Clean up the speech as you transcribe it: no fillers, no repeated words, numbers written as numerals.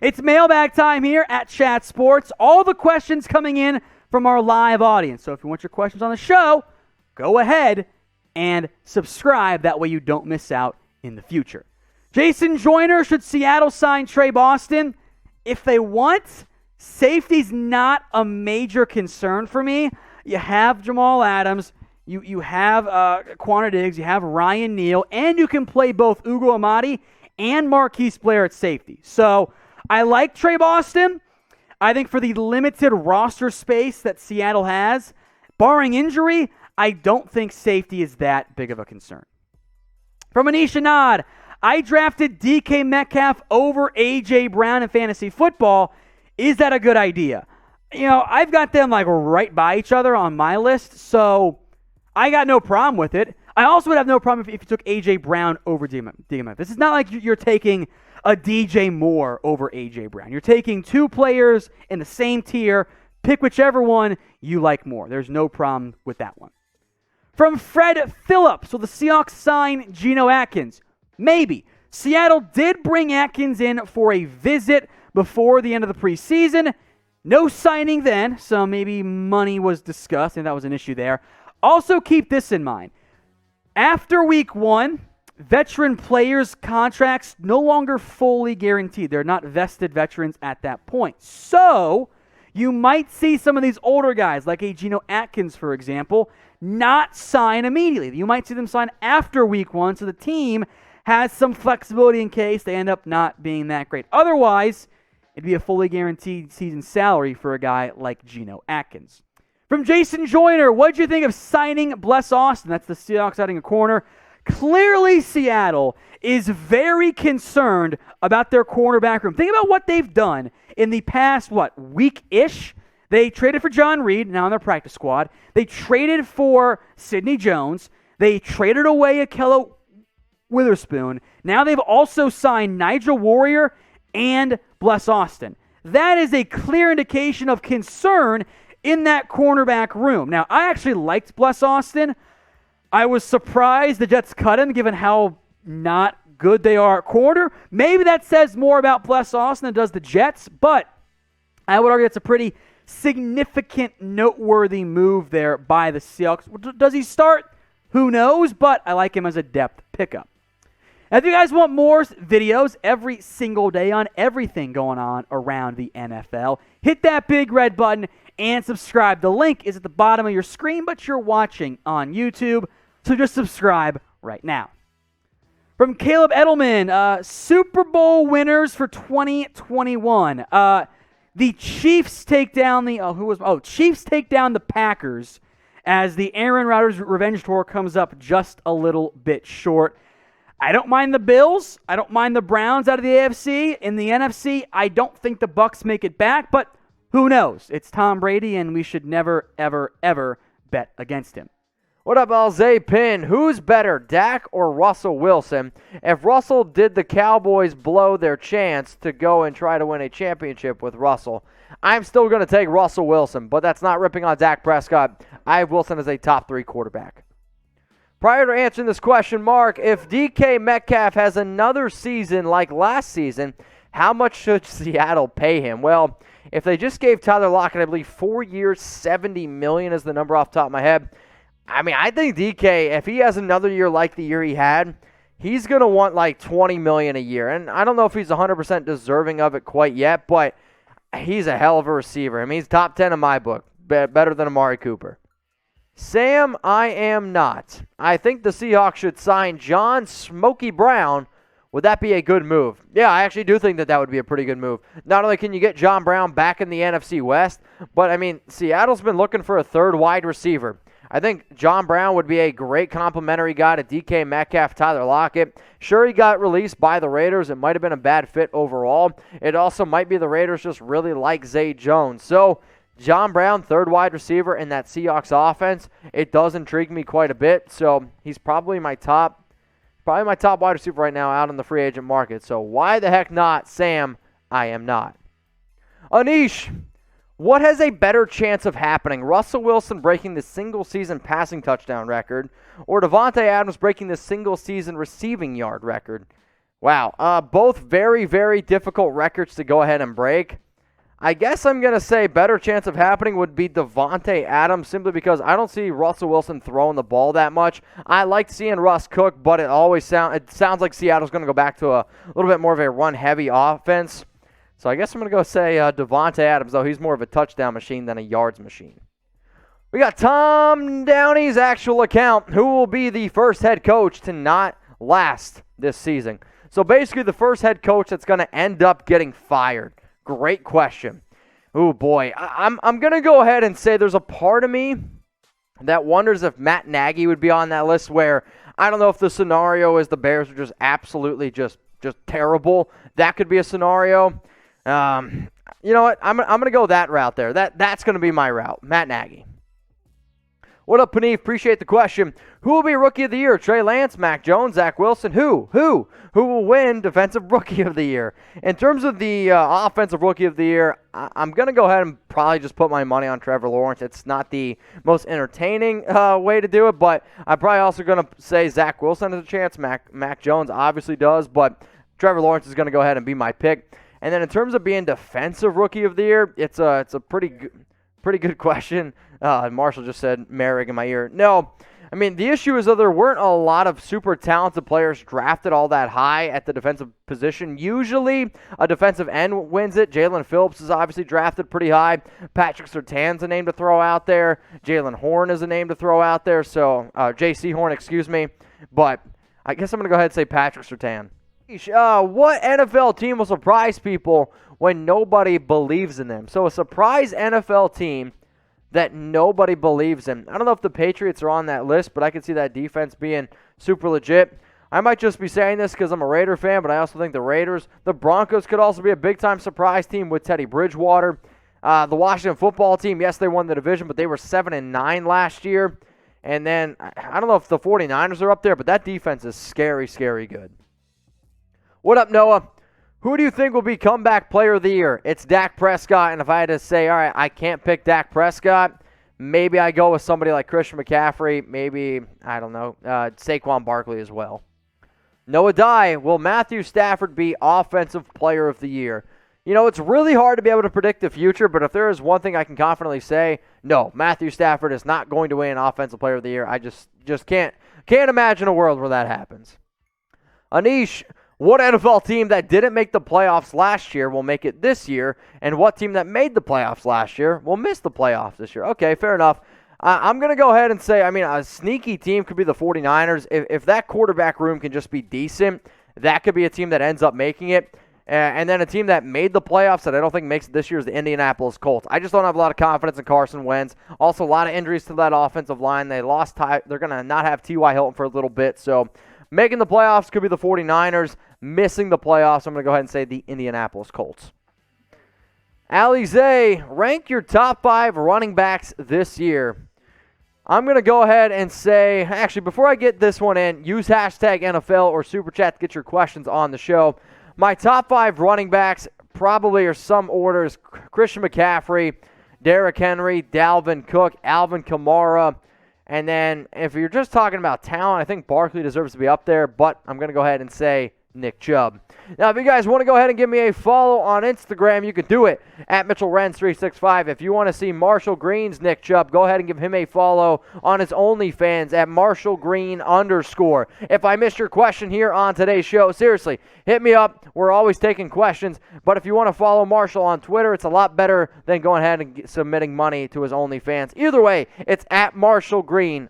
It's mailbag time here at Chat Sports. All the questions coming in from our live audience. So if you want your questions on the show, go ahead and subscribe. That way you don't miss out in the future. Jason Joyner, should Seattle sign Tre Boston? If they want, safety's not a major concern for me. You have Jamal Adams, you have Quandre Diggs, you have Ryan Neal, and you can play both Ugo Amadi and Marquise Blair at safety. So I like Tre Boston. I think for the limited roster space that Seattle has, barring injury, I don't think safety is that big of a concern. From Anish Anad, I drafted DK Metcalf over A.J. Brown in fantasy football. Is that a good idea? You know, I've got them like right by each other on my list, so I got no problem with it. I also would have no problem if you took A.J. Brown over DK. This is not like you're taking a DJ Moore over A.J. Brown. You're taking two players in the same tier. Pick whichever one you like more. There's no problem with that one. From Fred Phillips, will the Seahawks sign Geno Atkins? Maybe. Seattle did bring Atkins in for a visit before the end of the preseason. No signing then, so maybe money was discussed, and that was an issue there. Also keep this in mind. After week 1, veteran players' contracts no longer fully guaranteed. They're not vested veterans at that point. So you might see some of these older guys, like a Geno Atkins, for example, not sign immediately. You might see them sign after week 1, so the team has some flexibility in case they end up not being that great. Otherwise, it'd be a fully guaranteed season salary for a guy like Geno Atkins. From Jason Joyner, what'd you think of signing Bless Austin? That's the Seahawks adding a corner. Clearly, Seattle is very concerned about their cornerback room. Think about what they've done in the past, week-ish? They traded for John Reed, now on their practice squad. They traded for Sidney Jones. They traded away Akello Witherspoon. Now they've also signed Nigel Warrior and Bless Austin. That is a clear indication of concern in that cornerback room. Now, I actually liked Bless Austin. I was surprised the Jets cut him, given how not good they are at corner. Maybe that says more about Bless Austin than does the Jets, but I would argue it's a pretty significant, noteworthy move there by the Seahawks. Does he start? Who knows, but I like him as a depth pickup. If you guys want more videos every single day on everything going on around the NFL, hit that big red button and subscribe. The link is at the bottom of your screen, but you're watching on YouTube, so just subscribe right now. From Caleb Edelman, Super Bowl winners for 2021. The Chiefs take down Chiefs take down the Packers as the Aaron Rodgers revenge tour comes up just a little bit short. I don't mind the Bills. I don't mind the Browns out of the AFC. In the NFC, I don't think the Bucs make it back, but who knows? It's Tom Brady, and we should never, ever, ever bet against him. What up, Alzay Pin? Who's better, Dak or Russell Wilson? If Russell did the Cowboys blow their chance to go and try to win a championship with Russell, I'm still going to take Russell Wilson, but that's not ripping on Dak Prescott. I have Wilson as a top 3 quarterback. Prior to answering this question, Mark, if DK Metcalf has another season like last season, how much should Seattle pay him? Well, if they just gave Tyler Lockett, I believe, 4 years, $70 million is the number off the top of my head. I think DK, if he has another year like the year he had, he's going to want like $20 million a year. And I don't know if he's 100% deserving of it quite yet, but he's a hell of a receiver. He's top 10 in my book, better than Amari Cooper. Sam, I am not. I think the Seahawks should sign John Smokey Brown. Would that be a good move? Yeah, I actually do think that would be a pretty good move. Not only can you get John Brown back in the NFC West, but, Seattle's been looking for a third wide receiver. I think John Brown would be a great complimentary guy to DK Metcalf, Tyler Lockett. Sure, he got released by the Raiders. It might have been a bad fit overall. It also might be the Raiders just really like Zay Jones. So, John Brown, third wide receiver in that Seahawks offense, it does intrigue me quite a bit. So, he's probably my top wide receiver right now out in the free agent market. So, why the heck not, Sam? I am not. Anish, what has a better chance of happening? Russell Wilson breaking the single-season passing touchdown record or Devante Adams breaking the single-season receiving yard record? Wow. Both very, very difficult records to go ahead and break. I guess I'm going to say better chance of happening would be Devante Adams, simply because I don't see Russell Wilson throwing the ball that much. I like seeing Russ cook, but it sounds like Seattle's going to go back to a little bit more of a run-heavy offense. So I guess I'm going to go say Devante Adams, though he's more of a touchdown machine than a yards machine. We got Tom Downey's actual account. Who will be the first head coach to not last this season? So basically the first head coach that's going to end up getting fired. Great question. Oh boy, I'm going to go ahead and say there's a part of me that wonders if Matt Nagy would be on that list, where I don't know if the scenario is the Bears are just absolutely just terrible. That could be a scenario. You know what? I'm going to go that route there. That's going to be my route. Matt Nagy. What up, Panif? Appreciate the question. Who will be Rookie of the Year? Trey Lance, Mac Jones, Zach Wilson? Who will win Defensive Rookie of the Year? In terms of the Offensive Rookie of the Year, I'm going to go ahead and probably just put my money on Trevor Lawrence. It's not the most entertaining way to do it, but I'm probably also going to say Zach Wilson has a chance. Mac Jones obviously does, but Trevor Lawrence is going to go ahead and be my pick. And then in terms of being Defensive Rookie of the Year, it's a pretty good question. Marshall just said Merrick in my ear. No, I mean, the issue is that there weren't a lot of super talented players drafted all that high at the defensive position. Usually, a defensive end wins it. Jalen Phillips is obviously drafted pretty high. Patrick Surtain's a name to throw out there. Jalen Horn is a name to throw out there. So, J.C. Horn, excuse me. But I guess I'm going to go ahead and say Patrick Surtain. What NFL team will surprise people when nobody believes in them? So a surprise NFL team that nobody believes in. I don't know if the Patriots are on that list, but I can see that defense being super legit. I might just be saying this because I'm a Raider fan, but I also think the Broncos could also be a big-time surprise team with Teddy Bridgewater. The Washington football team, yes, they won the division, but they were 7-9 last year. And then, I don't know if the 49ers are up there, but that defense is scary, scary good. What up, Noah? Who do you think will be comeback player of the year? It's Dak Prescott, and if I had to say, all right, I can't pick Dak Prescott, maybe I go with somebody like Christian McCaffrey, maybe, I don't know, Saquon Barkley as well. Noah Dye, will Matthew Stafford be offensive player of the year? You know, it's really hard to be able to predict the future, but if there is one thing I can confidently say, no, Matthew Stafford is not going to win offensive player of the year. I just can't imagine a world where that happens. Anish, what NFL team that didn't make the playoffs last year will make it this year? And what team that made the playoffs last year will miss the playoffs this year? Okay, fair enough. I'm going to go ahead and say, I mean, a sneaky team could be the 49ers. If that quarterback room can just be decent, that could be a team that ends up making it. And then a team that made the playoffs that I don't think makes it this year is the Indianapolis Colts. I just don't have a lot of confidence in Carson Wentz. Also, a lot of injuries to that offensive line. They're going to not have T.Y. Hilton for a little bit, so making the playoffs could be the 49ers. Missing the playoffs, I'm going to go ahead and say the Indianapolis Colts. Alize, rank your top 5 running backs this year. I'm going to go ahead and say, actually, before I get this one in, use hashtag NFL or Super Chat to get your questions on the show. My top 5 running backs probably are some orders: Christian McCaffrey, Derrick Henry, Dalvin Cook, Alvin Kamara. And then if you're just talking about talent, I think Barkley deserves to be up there, but I'm going to go ahead and say Nick Chubb. Now, if you guys want to go ahead and give me a follow on Instagram, you can do it at MitchellRenz365. If you want to see Marshall Green's Nick Chubb, go ahead and give him a follow on his OnlyFans at MarshallGreen_. If I missed your question here on today's show, seriously, hit me up. We're always taking questions. But if you want to follow Marshall on Twitter, it's a lot better than going ahead and submitting money to his OnlyFans. Either way, it's at MarshallGreen_.